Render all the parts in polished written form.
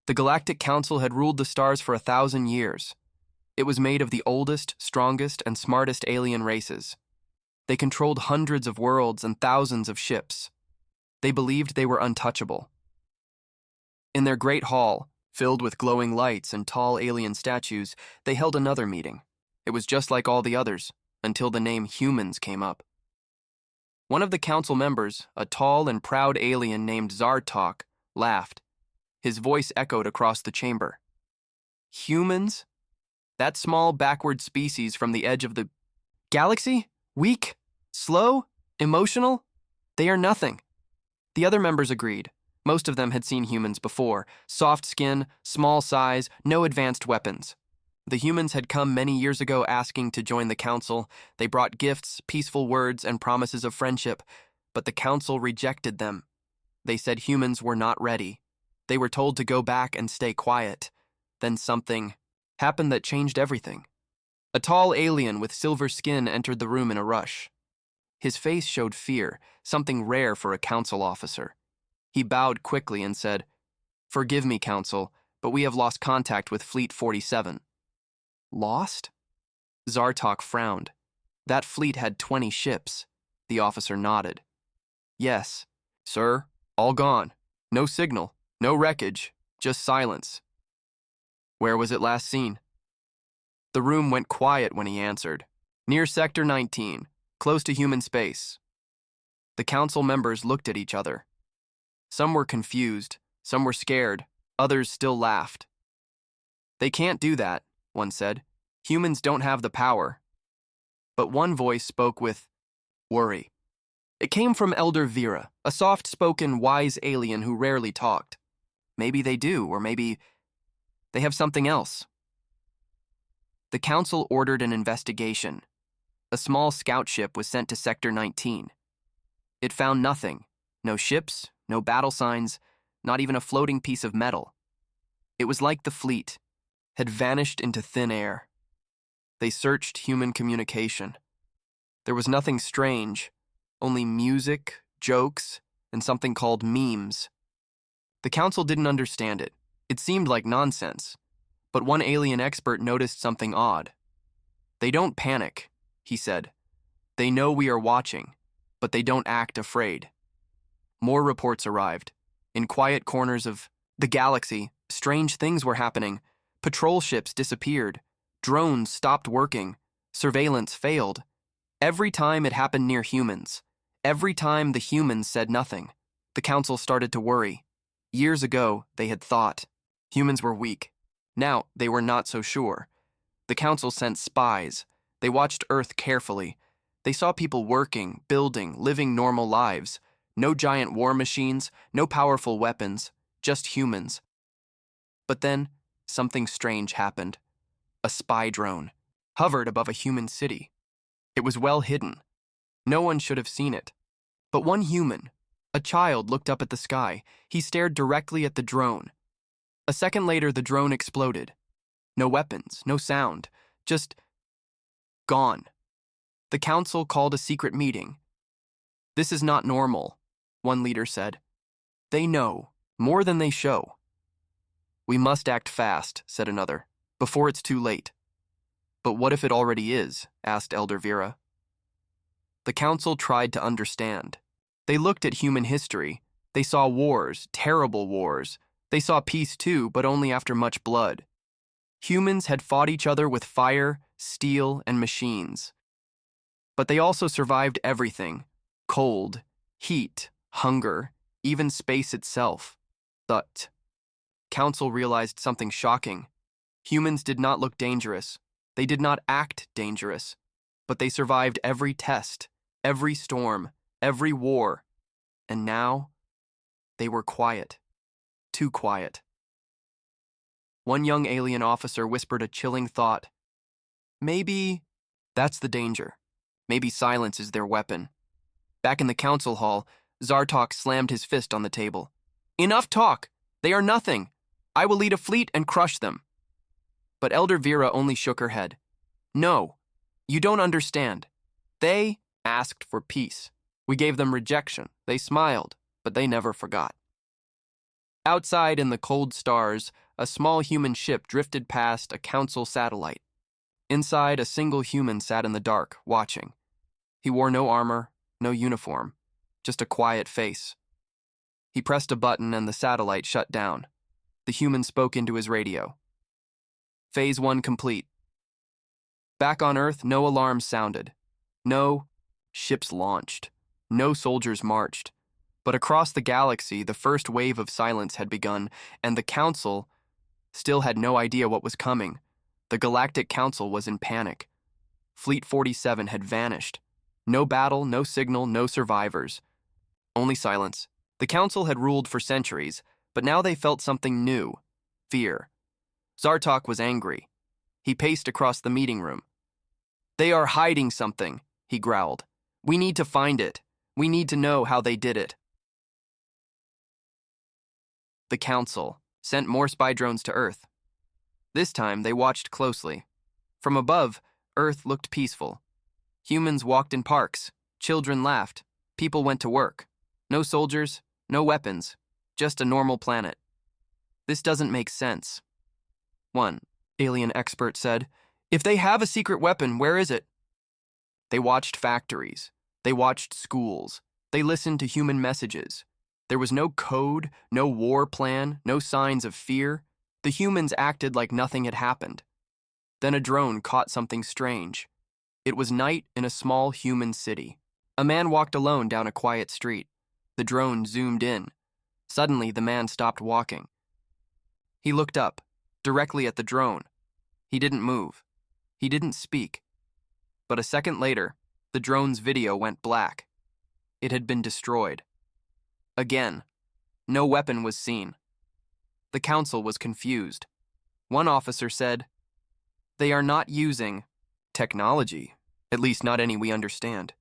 The Galactic Council had ruled the stars for 1,000 years. It was made of the oldest, strongest, and smartest alien races. They controlled hundreds of worlds and thousands of ships. They believed they were untouchable. In their great hall, filled with glowing lights and tall alien statues, they held another meeting. It was just like all the others, until the name humans came up. One of the council members, a tall and proud alien named Zartok, laughed. His voice echoed across the chamber. Humans? That small backward species from the edge of the galaxy? Weak? Slow? Emotional? They are nothing. The other members agreed. Most of them had seen humans before. Soft skin, small size, no advanced weapons. The humans had come many years ago asking to join the council. They brought gifts, peaceful words, and promises of friendship, but the council rejected them. They said humans were not ready. They were told to go back and stay quiet. Then something happened that changed everything. A tall alien with silver skin entered the room in a rush. His face showed fear, something rare for a council officer. He bowed quickly and said, "Forgive me, Council, but we have lost contact with Fleet 47. Lost? Zartok frowned. That fleet had 20 ships. The officer nodded. Yes, sir, all gone. No signal, no wreckage, just silence. Where was it last seen? The room went quiet when he answered. Near Sector 19, close to human space. The council members looked at each other. Some were confused, some were scared, others still laughed. They can't do that, one said. Humans don't have the power. But one voice spoke with worry. It came from Elder Vera, a soft-spoken, wise alien who rarely talked. Maybe they do, or maybe they have something else. The council ordered an investigation. A small scout ship was sent to Sector 19. It found nothing. No ships, no battle signs, not even a floating piece of metal. It was like the fleet had vanished into thin air. They searched human communication. There was nothing strange, only music, jokes, and something called memes. The council didn't understand it. It seemed like nonsense. But one alien expert noticed something odd. They don't panic, he said. They know we are watching, but they don't act afraid. More reports arrived. In quiet corners of the galaxy, strange things were happening. Patrol ships disappeared. Drones stopped working. Surveillance failed. Every time it happened near humans. Every time the humans said nothing. The council started to worry. Years ago, they had thought humans were weak. Now, they were not so sure. The council sent spies. They watched Earth carefully. They saw people working, building, living normal lives. No giant war machines, no powerful weapons, just humans. But then, something strange happened. A spy drone hovered above a human city. It was well hidden. No one should have seen it. But one human, a child, looked up at the sky. He stared directly at the drone. A second later, the drone exploded. No weapons, no sound, just gone. The council called a secret meeting. This is not normal, one leader said. They know, more than they show. We must act fast, said another, before it's too late. But what if it already is? Asked Elder Vera. The council tried to understand. They looked at human history. They saw wars, terrible wars. They saw peace too, but only after much blood. Humans had fought each other with fire, steel, and machines. But they also survived everything: cold, heat, hunger, even space itself. But Council realized something shocking. Humans did not look dangerous. They did not act dangerous. But they survived every test, every storm, every war. And now, they were quiet. Too quiet. One young alien officer whispered a chilling thought. Maybe that's the danger. Maybe silence is their weapon. Back in the council hall, Zartok slammed his fist on the table. Enough talk! They are nothing! I will lead a fleet and crush them. But Elder Vera only shook her head. No, you don't understand. They asked for peace. We gave them rejection. They smiled, but they never forgot. Outside in the cold stars, a small human ship drifted past a council satellite. Inside, a single human sat in the dark, watching. He wore no armor, no uniform, just a quiet face. He pressed a button and the satellite shut down. The human spoke into his radio. Phase 1 complete. Back on Earth, no alarms sounded. No ships launched. No soldiers marched. But across the galaxy, the first wave of silence had begun, and the Council still had no idea what was coming. The Galactic Council was in panic. Fleet 47 had vanished. No battle, no signal, no survivors. Only silence. The Council had ruled for centuries, but now they felt something new. Fear. Zartok was angry. He paced across the meeting room. "They are hiding something," he growled. "We need to find it. We need to know how they did it." The Council sent more spy drones to Earth. This time, they watched closely. From above, Earth looked peaceful. Humans walked in parks. Children laughed. People went to work. No soldiers, no weapons, just a normal planet. "This doesn't make sense," one alien expert said. "If they have a secret weapon, where is it?" They watched factories. They watched schools. They listened to human messages. There was no code, no war plan, no signs of fear. The humans acted like nothing had happened. Then a drone caught something strange. It was night in a small human city. A man walked alone down a quiet street. The drone zoomed in. Suddenly, the man stopped walking. He looked up, directly at the drone. He didn't move. He didn't speak. But a second later, the drone's video went black. It had been destroyed. Again, no weapon was seen. The Council was confused. One officer said, "They are not using technology, at least not any we understand."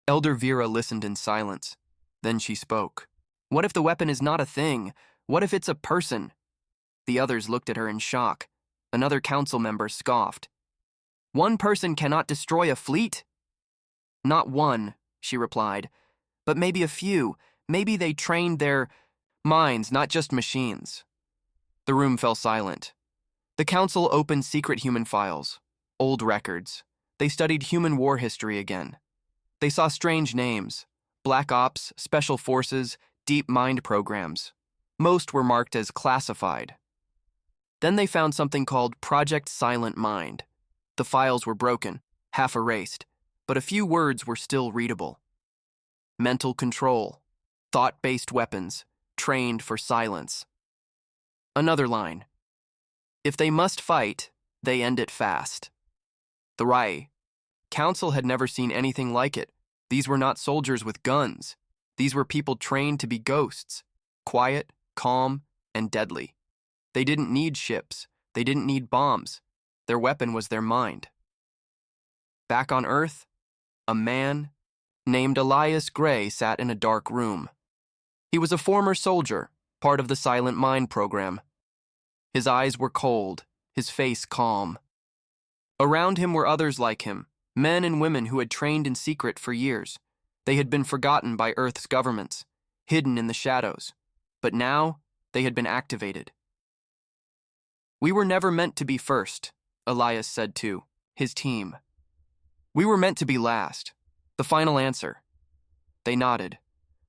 Elder Vera listened in silence. Then she spoke. "What if the weapon is not a thing? What if it's a person?" The others looked at her in shock. Another council member scoffed. "One person cannot destroy a fleet?" "Not one," she replied, "but maybe a few. Maybe they trained their minds, not just machines." The room fell silent. The council opened secret human files, old records. They studied human war history again. They saw strange names: Black Ops, Special Forces, Deep Mind programs. Most were marked as classified. Then they found something called Project Silent Mind. The files were broken, half erased, but a few words were still readable. Mental control, thought-based weapons, trained for silence. Another line: "If they must fight, they end it fast." The Rai Council had never seen anything like it. These were not soldiers with guns. These were people trained to be ghosts, quiet, calm, and deadly. They didn't need ships. They didn't need bombs. Their weapon was their mind. Back on Earth, a man named Elias Gray sat in a dark room. He was a former soldier, part of the Silent Mind program. His eyes were cold, his face calm. Around him were others like him, men and women who had trained in secret for years. They had been forgotten by Earth's governments, hidden in the shadows. But now, they had been activated. "We were never meant to be first," Elias said to his team. "We were meant to be last. The final answer." They nodded.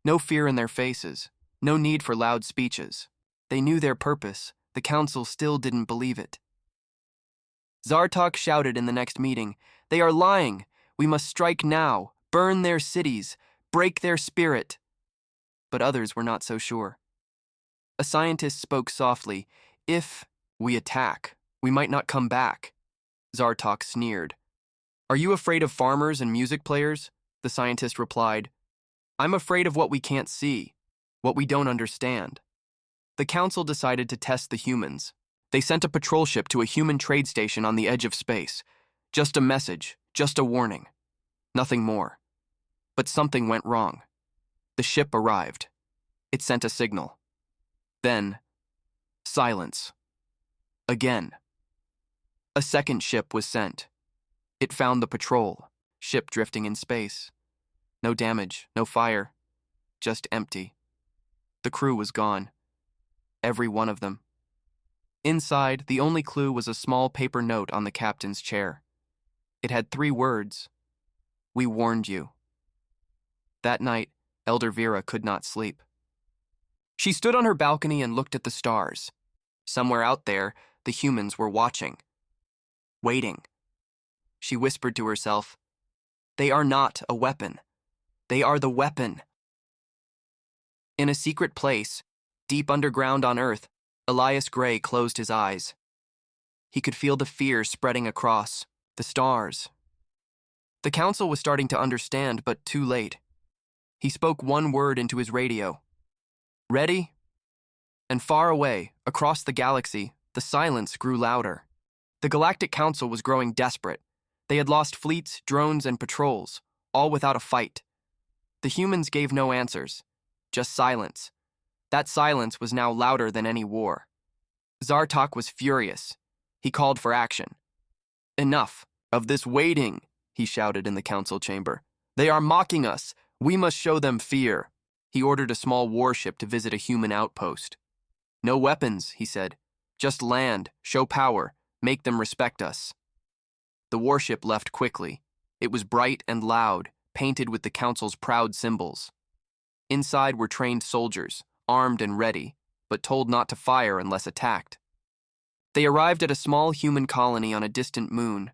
No fear in their faces. No need for loud speeches. They knew their purpose. The council still didn't believe it. Zartok shouted in the next meeting, "They are lying. We must strike now, burn their cities, break their spirit." But others were not so sure. A scientist spoke softly. "If we attack, we might not come back." Zartok sneered. "Are you afraid of farmers and music players?" The scientist replied. "I'm afraid of what we can't see, what we don't understand." The council decided to test the humans. They sent a patrol ship to a human trade station on the edge of space. Just a message, just a warning. Nothing more. But something went wrong. The ship arrived. It sent a signal. Then, silence. Again. A second ship was sent. It found the patrol, ship drifting in space. No damage, no fire, just empty. The crew was gone. every one of them. Inside, the only clue was a small paper note on the captain's chair. It had 3 words: "We warned you." That night, Elder Vera could not sleep. She stood on her balcony and looked at the stars. Somewhere out there, the humans were watching. Waiting. She whispered to herself, "They are not a weapon. They are the weapon." In a secret place, deep underground on Earth, Elias Gray closed his eyes. He could feel the fear spreading across the stars. The council was starting to understand, but too late. He spoke one word into his radio. "Ready?" And far away, across the galaxy, the silence grew louder. The Galactic Council was growing desperate. They had lost fleets, drones, and patrols, all without a fight. The humans gave no answers, just silence. That silence was now louder than any war. Zartok was furious. He called for action. "Enough of this waiting," he shouted in the council chamber. "They are mocking us. We must show them fear." He ordered a small warship to visit a human outpost. "No weapons," he said. "Just land, show power, make them respect us." The warship left quickly. It was bright and loud, painted with the council's proud symbols. Inside were trained soldiers, armed and ready, but told not to fire unless attacked. They arrived at a small human colony on a distant moon.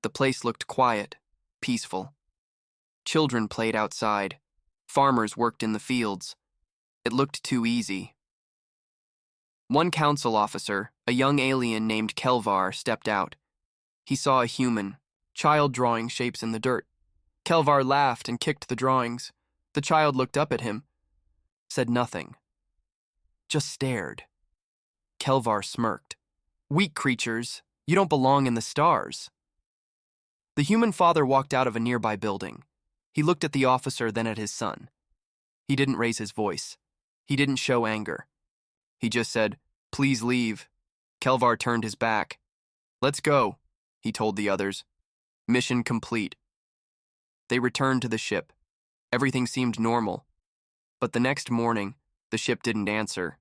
The place looked quiet, peaceful. Children played outside. Farmers worked in the fields. It looked too easy. One council officer, a young alien named Kelvar, stepped out. He saw a human, child drawing shapes in the dirt. Kelvar laughed and kicked the drawings. The child looked up at him, said nothing, just stared. Kelvar smirked. "Weak creatures, you don't belong in the stars." The human father walked out of a nearby building. He looked at the officer, then at his son. He didn't raise his voice. He didn't show anger. He just said, "Please leave." Kelvar turned his back. "Let's go," he told the others. "Mission complete." They returned to the ship. Everything seemed normal. But the next morning, the ship didn't answer.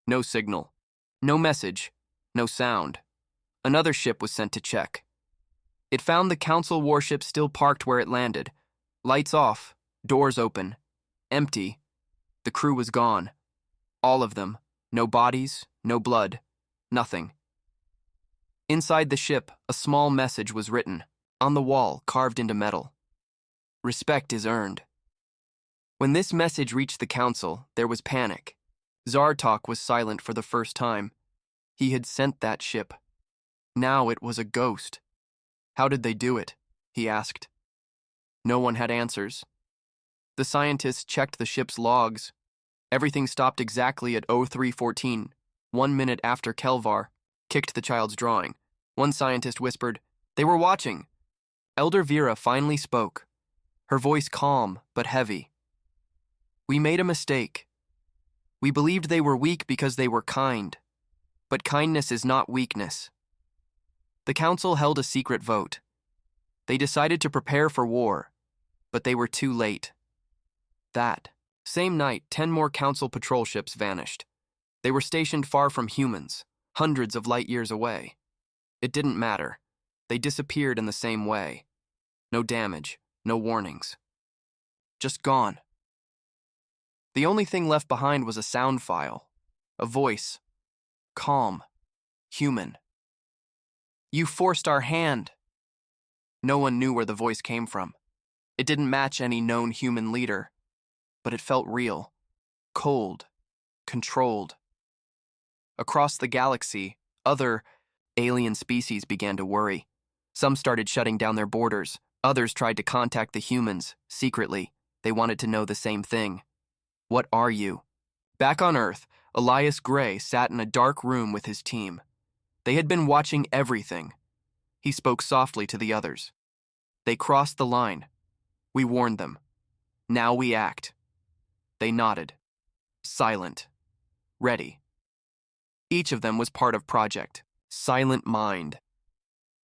No signal. No message. No sound. Another ship was sent to check. It found the council warship still parked where it landed. Lights off, doors open, empty. The crew was gone. All of them. No bodies, no blood, nothing. Inside the ship, a small message was written, on the wall, carved into metal. "Respect is earned." When this message reached the council, there was panic. Zartok was silent for the first time. He had sent that ship. Now it was a ghost. How did they do it? He asked. No one had answers. The scientists checked the ship's logs. Everything stopped exactly at 03:14, 1 minute after Kelvar kicked the child's drawing. One scientist whispered, "They were watching." Elder Vera finally spoke, her voice calm but heavy. "We made a mistake. We believed they were weak because they were kind, but kindness is not weakness." The council held a secret vote. They decided to prepare for war, but they were too late. That same night, 10 more council patrol ships vanished. They were stationed far from humans, hundreds of light years away. It didn't matter. They disappeared in the same way. No damage, no warnings. Just gone. The only thing left behind was a sound file, a voice, calm, human. "You forced our hand." No one knew where the voice came from. It didn't match any known human leader, but it felt real, cold, controlled. Across the galaxy, other alien species began to worry. Some started shutting down their borders. Others tried to contact the humans, secretly. They wanted to know the same thing. What are you? Back on Earth, Elias Gray sat in a dark room with his team. They had been watching everything. He spoke softly to the others. They crossed the line. We warned them. Now we act. They nodded. Silent. Ready. Each of them was part of Project Silent Mind.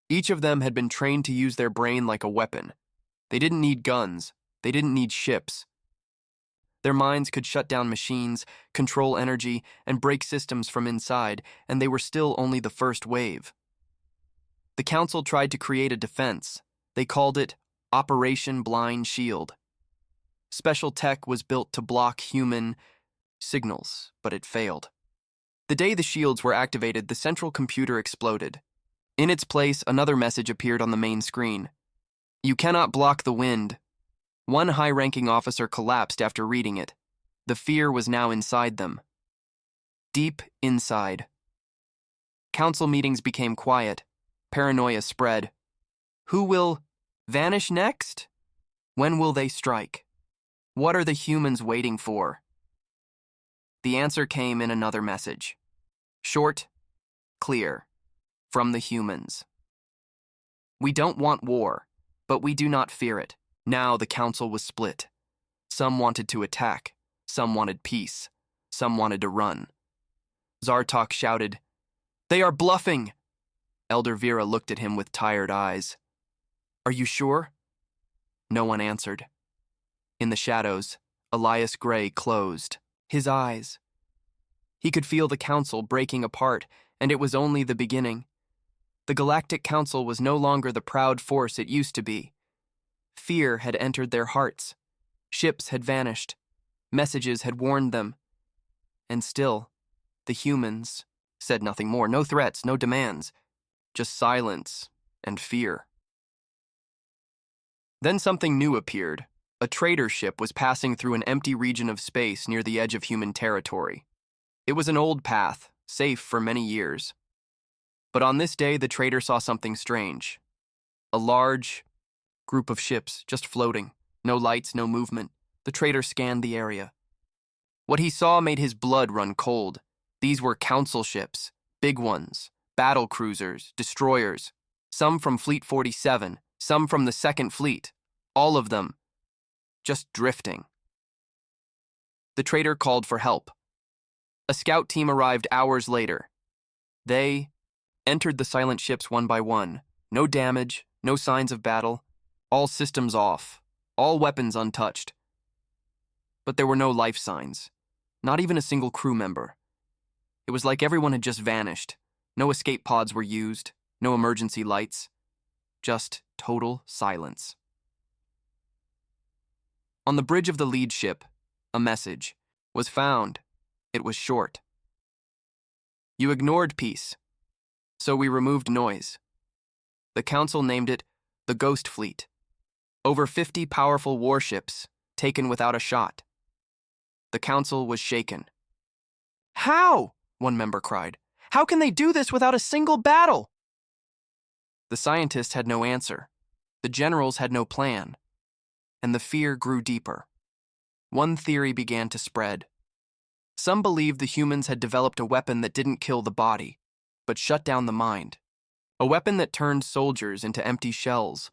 Each of them had been trained to use their brain like a weapon. They didn't need guns. They didn't need ships. Their minds could shut down machines, control energy, and break systems from inside, and they were still only the first wave. The Council tried to create a defense. They called it Operation Blind Shield. Special tech was built to block human signals, but it failed. The day the shields were activated, the central computer exploded. In its place, another message appeared on the main screen. "You cannot block the wind." One high-ranking officer collapsed after reading it. The fear was now inside them. Deep inside. Council meetings became quiet. Paranoia spread. Who will vanish next? When will they strike? What are the humans waiting for? The answer came in another message. Short, clear, from the humans. We don't want war, but we do not fear it. Now the council was split. Some wanted to attack, some wanted peace, some wanted to run. Zartok shouted, "They are bluffing!" Elder Vera looked at him with tired eyes. "Are you sure?" No one answered. In the shadows, Elias Gray closed his eyes. He could feel the council breaking apart, and it was only the beginning. The Galactic Council was no longer the proud force it used to be. Fear had entered their hearts. Ships had vanished. Messages had warned them. And still, the humans said nothing more. No threats, no demands. Just silence and fear. Then something new appeared. A trader ship was passing through an empty region of space near the edge of human territory. It was an old path, safe for many years. But on this day, the trader saw something strange. A large group of ships just floating. No lights, no movement. The trader scanned the area. What he saw made his blood run cold. These were council ships, big ones, battle cruisers, destroyers, some from Fleet 47, some from the Second Fleet, all of them just drifting. The trader called for help. A scout team arrived hours later. They entered the silent ships one by one. No damage, no signs of battle, all systems off, all weapons untouched. But there were no life signs, not even a single crew member. It was like everyone had just vanished. No escape pods were used, no emergency lights, just total silence. On the bridge of the lead ship, a message was found. It was short. "You ignored peace, so we removed noise." The council named it the Ghost Fleet. Over 50 powerful warships taken without a shot. The council was shaken. "How?" one member cried. "How can they do this without a single battle?" The scientists had no answer. The generals had no plan. And the fear grew deeper. One theory began to spread. Some believed the humans had developed a weapon that didn't kill the body, but shut down the mind. A weapon that turned soldiers into empty shells.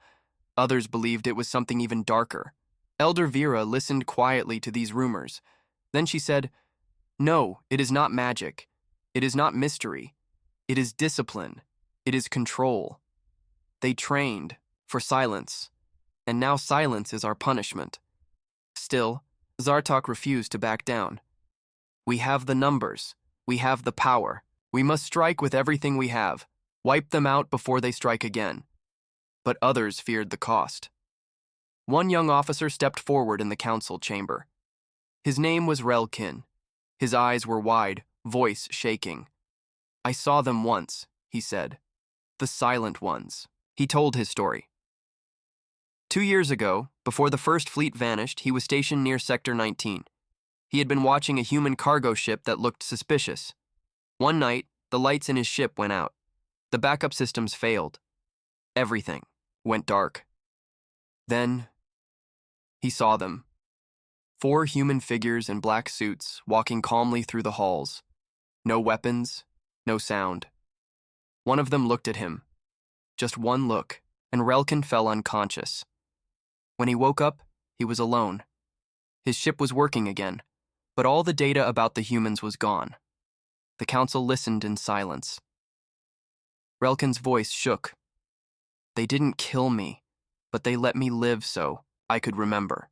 Others believed it was something even darker. Elder Vera listened quietly to these rumors. Then she said, "No, it is not magic. It is not mystery. It is discipline. It is control. They trained for silence, and now silence is our punishment." Still, Zartok refused to back down. "We have the numbers. We have the power. We must strike with everything we have. Wipe them out before they strike again." But others feared the cost. One young officer stepped forward in the council chamber. His name was Relkin. His eyes were wide, voice shaking. "I saw them once," he said. "The silent ones." He told his story. 2 years ago, before the first fleet vanished, he was stationed near Sector 19. He had been watching a human cargo ship that looked suspicious. One night, the lights in his ship went out. The backup systems failed. Everything went dark. Then, he saw them. 4 human figures in black suits walking calmly through the halls. No weapons, no sound. One of them looked at him. Just one look, and Relkin fell unconscious. When he woke up, he was alone. His ship was working again, but all the data about the humans was gone. The council listened in silence. Relkin's voice shook. "They didn't kill me, but they let me live so I could remember."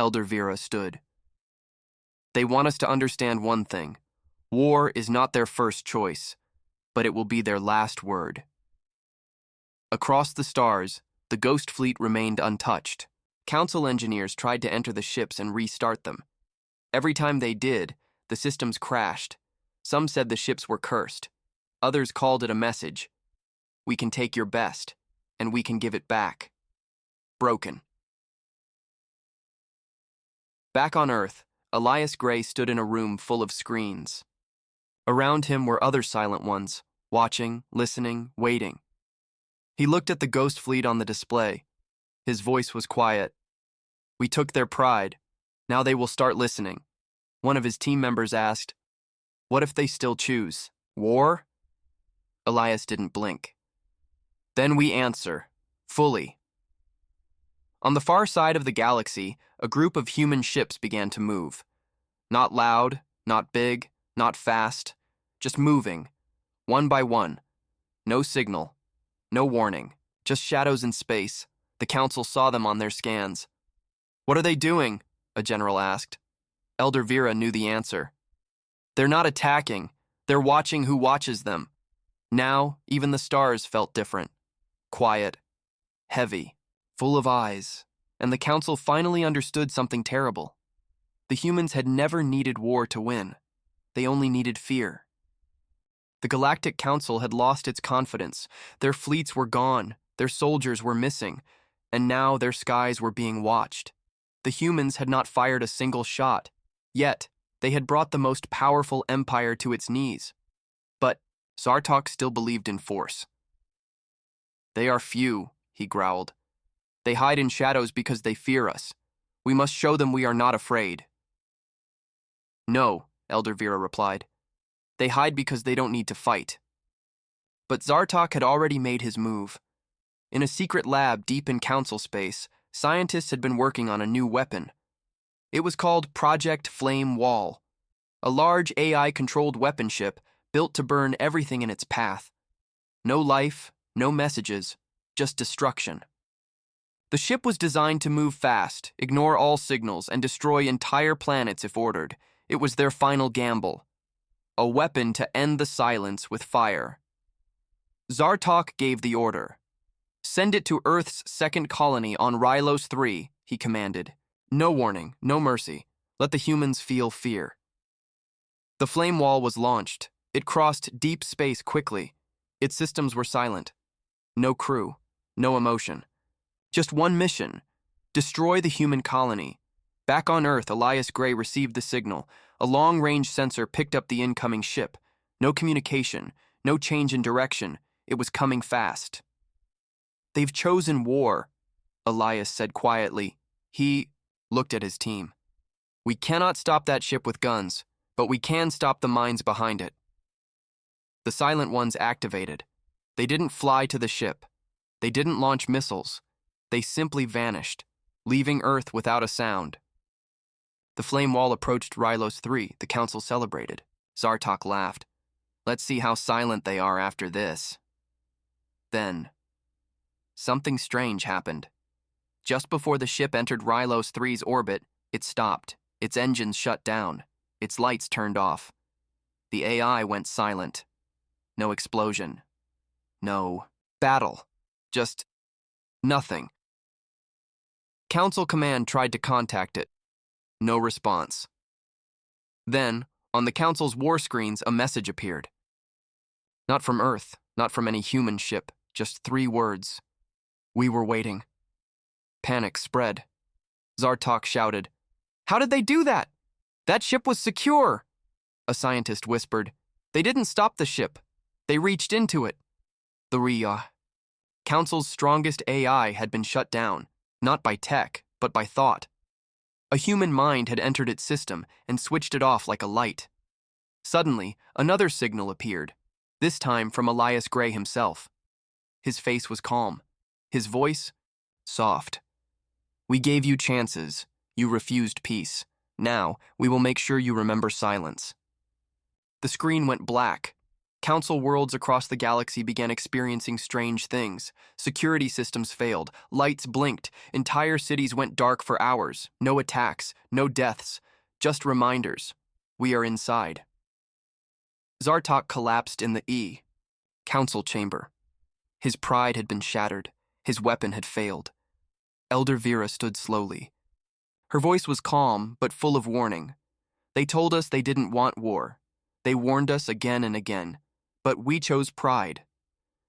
Elder Vera stood. They want us to understand one thing. War is not their first choice, but it will be their last word. Across the stars, the Ghost Fleet remained untouched. Council engineers tried to enter the ships and restart them. Every time they did, the systems crashed. Some said the ships were cursed. Others called it a message. We can take your best, and we can give it back. Broken. Back on Earth, Elias Gray stood in a room full of screens. Around him were other silent ones, watching, listening, waiting. He looked at the Ghost Fleet on the display. His voice was quiet. We took their pride. Now they will start listening. One of his team members asked, "What if they still choose? War?" Elias didn't blink. "Then we answer, fully." On the far side of the galaxy, a group of human ships began to move. Not loud, not big, not fast, just moving, one by one. No signal, no warning, just shadows in space. The council saw them on their scans. "What are they doing?" a general asked. Elder Vera knew the answer. "They're not attacking, they're watching who watches them." Now, even the stars felt different. Quiet, heavy, full of eyes, and the council finally understood something terrible. The humans had never needed war to win. They only needed fear. The Galactic Council had lost its confidence. Their fleets were gone, their soldiers were missing, and now their skies were being watched. The humans had not fired a single shot, yet they had brought the most powerful empire to its knees. But Zartok still believed in force. "They are few," he growled. "They hide in shadows because they fear us. We must show them we are not afraid." "No," Elder Vera replied. "They hide because they don't need to fight." But Zartok had already made his move. In a secret lab deep in council space, scientists had been working on a new weapon. It was called Project Flame Wall, a large AI-controlled weapon ship built to burn everything in its path. No life, no messages, just destruction. The ship was designed to move fast, ignore all signals, and destroy entire planets if ordered. It was their final gamble. A weapon to end the silence with fire. Zartok gave the order. "Send it to Earth's second colony on Rylos 3, he commanded. "No warning, no mercy. Let the humans feel fear." The flame wall was launched. It crossed deep space quickly. Its systems were silent. No crew, no emotion. Just one mission: destroy the human colony. Back on Earth, Elias Gray received the signal. A long-range sensor picked up the incoming ship. No communication, no change in direction. It was coming fast. "They've chosen war," Elias said quietly. He looked at his team. "We cannot stop that ship with guns, but we can stop the minds behind it." The silent ones activated. They didn't fly to the ship. They didn't launch missiles. They simply vanished, leaving Earth without a sound. The flame wall approached Rylos 3. The council celebrated. Zartok laughed. "Let's see how silent they are after this." Then, something strange happened. Just before the ship entered Rylos 3's orbit, it stopped. Its engines shut down. Its lights turned off. The AI went silent. No explosion. No battle. Just nothing. Council Command tried to contact it. No response. Then, on the Council's war screens, a message appeared. Not from Earth, not from any human ship, just 3 words. "We were waiting." Panic spread. Zartok shouted, "How did they do that? That ship was secure!" A scientist whispered, "They didn't stop the ship. They reached into it." The Council's strongest AI had been shut down, not by tech, but by thought. A human mind had entered its system and switched it off like a light. Suddenly, another signal appeared, this time from Elias Gray himself. His face was calm, his voice soft. "We gave you chances. You refused peace. Now, we will make sure you remember silence." The screen went black. Council worlds across the galaxy began experiencing strange things. Security systems failed, lights blinked, entire cities went dark for hours. No attacks, no deaths, Just reminders. We are inside. Zartok collapsed in the council chamber. His pride had been shattered. His weapon had failed. Elder Vera stood slowly. Her voice was calm, but full of warning. They told us they didn't want war. They warned us again and again. But we chose pride.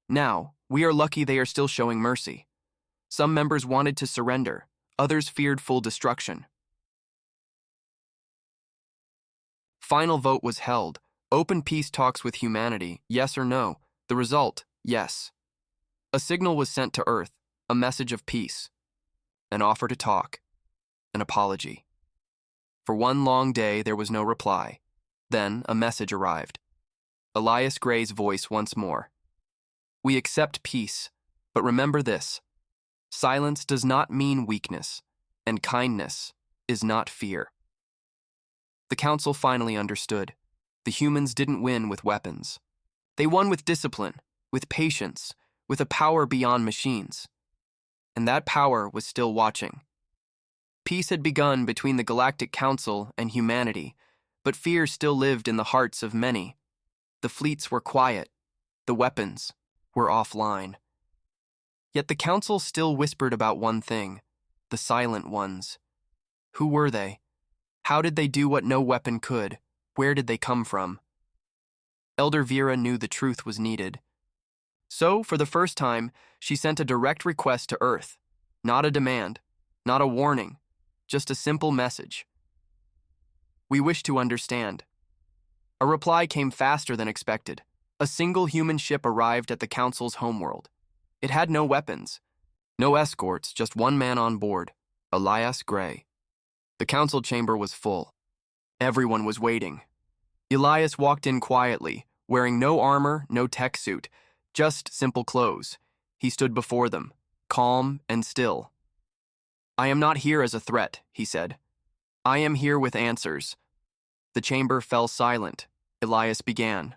Now, we are lucky they are still showing mercy. Some members wanted to surrender. Others feared full destruction. Final vote was held. Open peace talks with humanity, yes or no. The result, yes. A signal was sent to Earth, a message of peace. An offer to talk. An apology. For one long day, there was no reply. Then, a message arrived. Elias Gray's voice once more. We accept peace, but remember this. Silence does not mean weakness, and kindness is not fear. The council finally understood. The humans didn't win with weapons. They won with discipline, with patience, with a power beyond machines. And that power was still watching. Peace had begun between the Galactic Council and humanity, but fear still lived in the hearts of many. The fleets were quiet. The weapons were offline. Yet the Council still whispered about one thing, the Silent Ones. Who were they? How did they do what no weapon could? Where did they come from? Elder Vera knew the truth was needed. So, for the first time, she sent a direct request to Earth. Not a demand, not a warning, just a simple message. We wish to understand. A reply came faster than expected. A single human ship arrived at the Council's homeworld. It had no weapons, no escorts, just one man on board, Elias Gray. The council chamber was full. Everyone was waiting. Elias walked in quietly, wearing no armor, no tech suit, just simple clothes. He stood before them, calm and still. I am not here as a threat, he said. I am here with answers. The chamber fell silent. Elias began.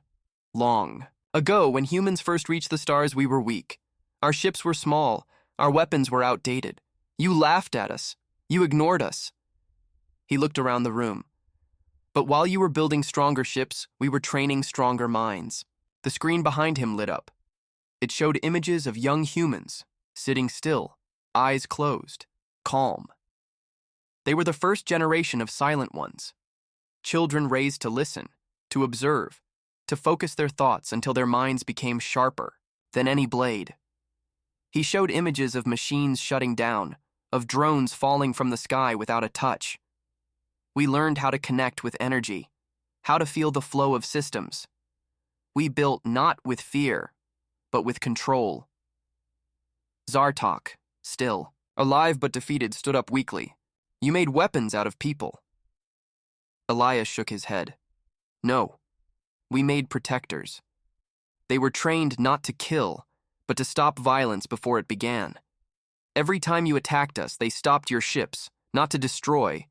Long ago, when humans first reached the stars, we were weak. Our ships were small. Our weapons were outdated. You laughed at us. You ignored us. He looked around the room. But while you were building stronger ships, we were training stronger minds. The screen behind him lit up. It showed images of young humans, sitting still, eyes closed, calm. They were the first generation of silent ones. Children raised to listen, to observe, to focus their thoughts until their minds became sharper than any blade. He showed images of machines shutting down, of drones falling from the sky without a touch. We learned how to connect with energy, how to feel the flow of systems. We built not with fear, but with control. Zartok, still, alive but defeated, stood up weakly. You made weapons out of people. Elias shook his head. No, we made protectors. They were trained not to kill, but to stop violence before it began. Every time you attacked us, they stopped your ships, not to destroy,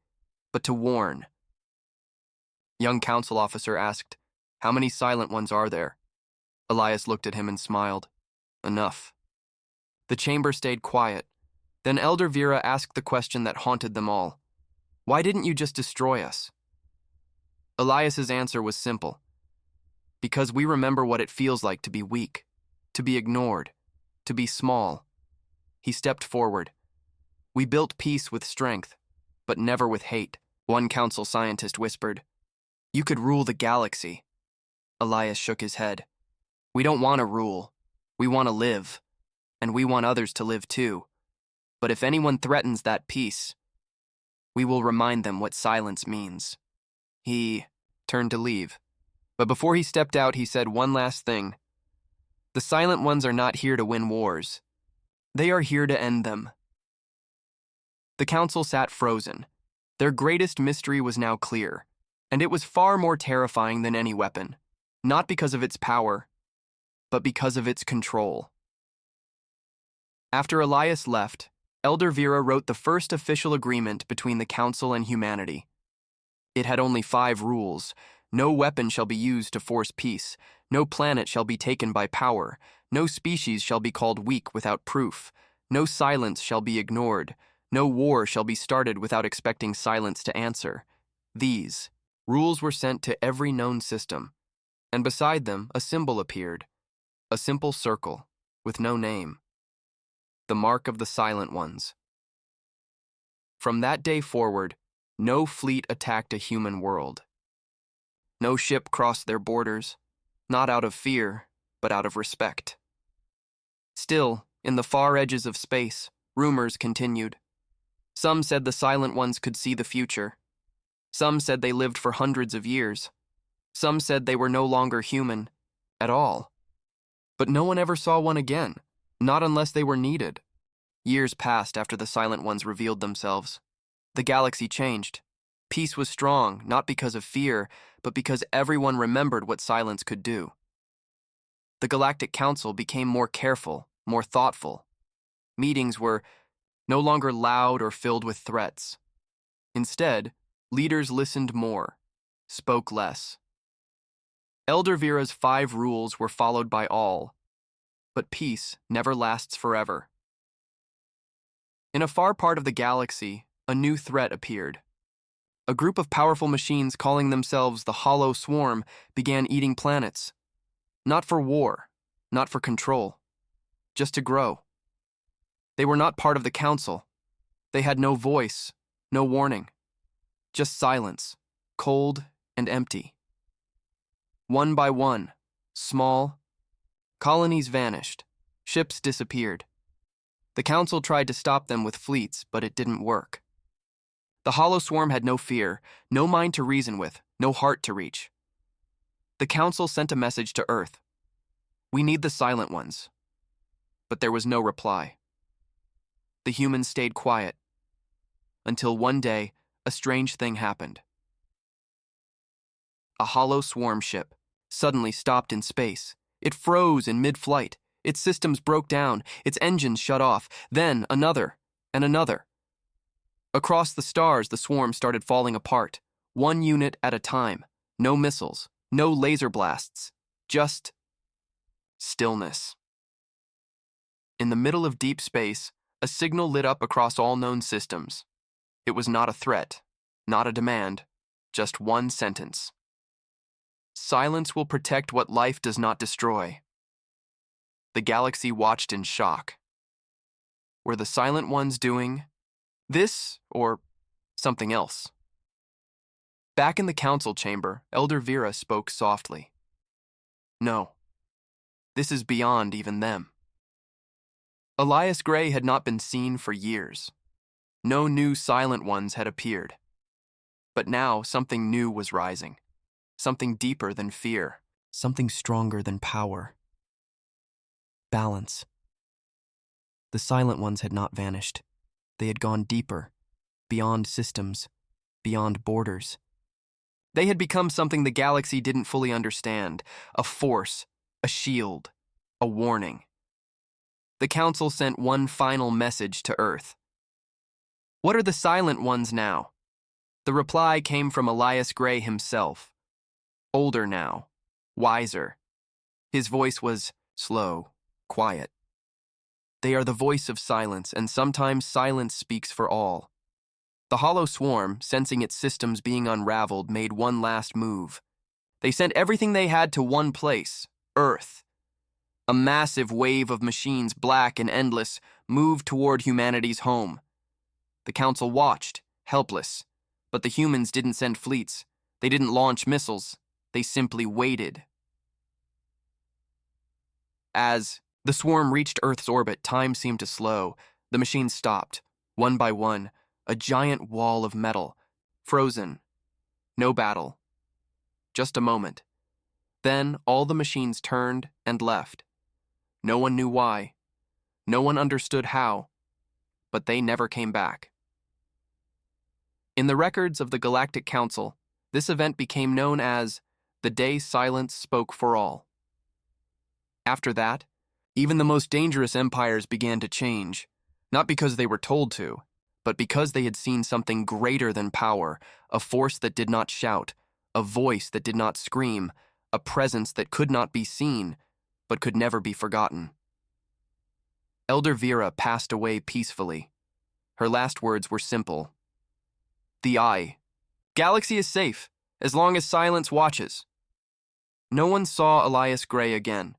but to warn. Young council officer asked, How many silent ones are there? Elias looked at him and smiled. Enough. The chamber stayed quiet. Then Elder Vera asked the question that haunted them all. Why didn't you just destroy us? Elias's answer was simple. Because we remember what it feels like to be weak, to be ignored, to be small. He stepped forward. We built peace with strength, but never with hate, one council scientist whispered. You could rule the galaxy. Elias shook his head. We don't want to rule. We want to live. And we want others to live too. But if anyone threatens that peace, we will remind them what silence means. He turned to leave. But before he stepped out, he said one last thing. The silent ones are not here to win wars. They are here to end them. The council sat frozen. Their greatest mystery was now clear, and it was far more terrifying than any weapon, not because of its power, but because of its control. After Elias left, Elder Vera wrote the first official agreement between the council and humanity. It had only 5 rules. No weapon shall be used to force peace. No planet shall be taken by power. No species shall be called weak without proof. No silence shall be ignored. No war shall be started without expecting silence to answer. These rules were sent to every known system, and beside them a symbol appeared, a simple circle with no name, the mark of the Silent Ones. From that day forward, no fleet attacked a human world. No ship crossed their borders, not out of fear, but out of respect. Still, in the far edges of space, rumors continued. Some said the Silent Ones could see the future. Some said they lived for hundreds of years. Some said they were no longer human at all. But no one ever saw one again, not unless they were needed. Years passed after the Silent Ones revealed themselves. The galaxy changed. Peace was strong, not because of fear, but because everyone remembered what silence could do. The Galactic Council became more careful, more thoughtful. Meetings were no longer loud or filled with threats. Instead, leaders listened more, spoke less. Elder Vera's 5 rules were followed by all, but peace never lasts forever. In a far part of the galaxy, a new threat appeared. A group of powerful machines calling themselves the Hollow Swarm began eating planets. Not for war, not for control, just to grow. They were not part of the council. They had no voice, no warning. Just silence, cold and empty. One by one, small, colonies vanished, ships disappeared. The council tried to stop them with fleets, but it didn't work. The Hollow Swarm had no fear, no mind to reason with, no heart to reach. The council sent a message to Earth. We need the Silent Ones. But there was no reply. The humans stayed quiet, until one day, a strange thing happened. A Hollow Swarm ship suddenly stopped in space. It froze in mid-flight. Its systems broke down, its engines shut off, then another and another. Across the stars, the swarm started falling apart, one unit at a time. No missiles, no laser blasts, just stillness. In the middle of deep space, a signal lit up across all known systems. It was not a threat, not a demand, just one sentence. Silence will protect what life does not destroy. The galaxy watched in shock. Were the Silent Ones doing this or something else? Back in the council chamber, Elder Vera spoke softly. No, this is beyond even them. Elias Gray had not been seen for years. No new Silent Ones had appeared. But now something new was rising. Something deeper than fear. Something stronger than power. Balance. The Silent Ones had not vanished. They had gone deeper, beyond systems, beyond borders. They had become something the galaxy didn't fully understand, a force, a shield, a warning. The Council sent one final message to Earth. What are the Silent Ones now? The reply came from Elias Gray himself. Older now, wiser. His voice was slow, quiet. They are the voice of silence, and sometimes silence speaks for all. The Hollow Swarm, sensing its systems being unraveled, made one last move. They sent everything they had to one place, Earth. A massive wave of machines, black and endless, moved toward humanity's home. The Council watched, helpless, but the humans didn't send fleets. They didn't launch missiles. They simply waited. As the swarm reached Earth's orbit, time seemed to slow. The machines stopped, one by one, a giant wall of metal, frozen. No battle. Just a moment. Then all the machines turned and left. No one knew why. No one understood how. But they never came back. In the records of the Galactic Council, this event became known as the day silence spoke for all. After that, even the most dangerous empires began to change, not because they were told to, but because they had seen something greater than power, a force that did not shout, a voice that did not scream, a presence that could not be seen, but could never be forgotten. Elder Vera passed away peacefully. Her last words were simple. The eye Galaxy is safe, as long as silence watches. No one saw Elias Gray again.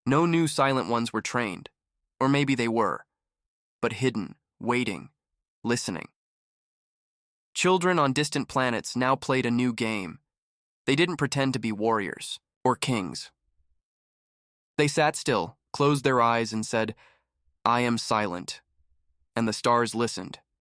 No new Silent Ones were trained. Or maybe they were. But hidden, waiting, listening. Children on distant planets now played a new game. They didn't pretend to be warriors or kings. They sat still, closed their eyes, and said, "I am silent." And the stars listened.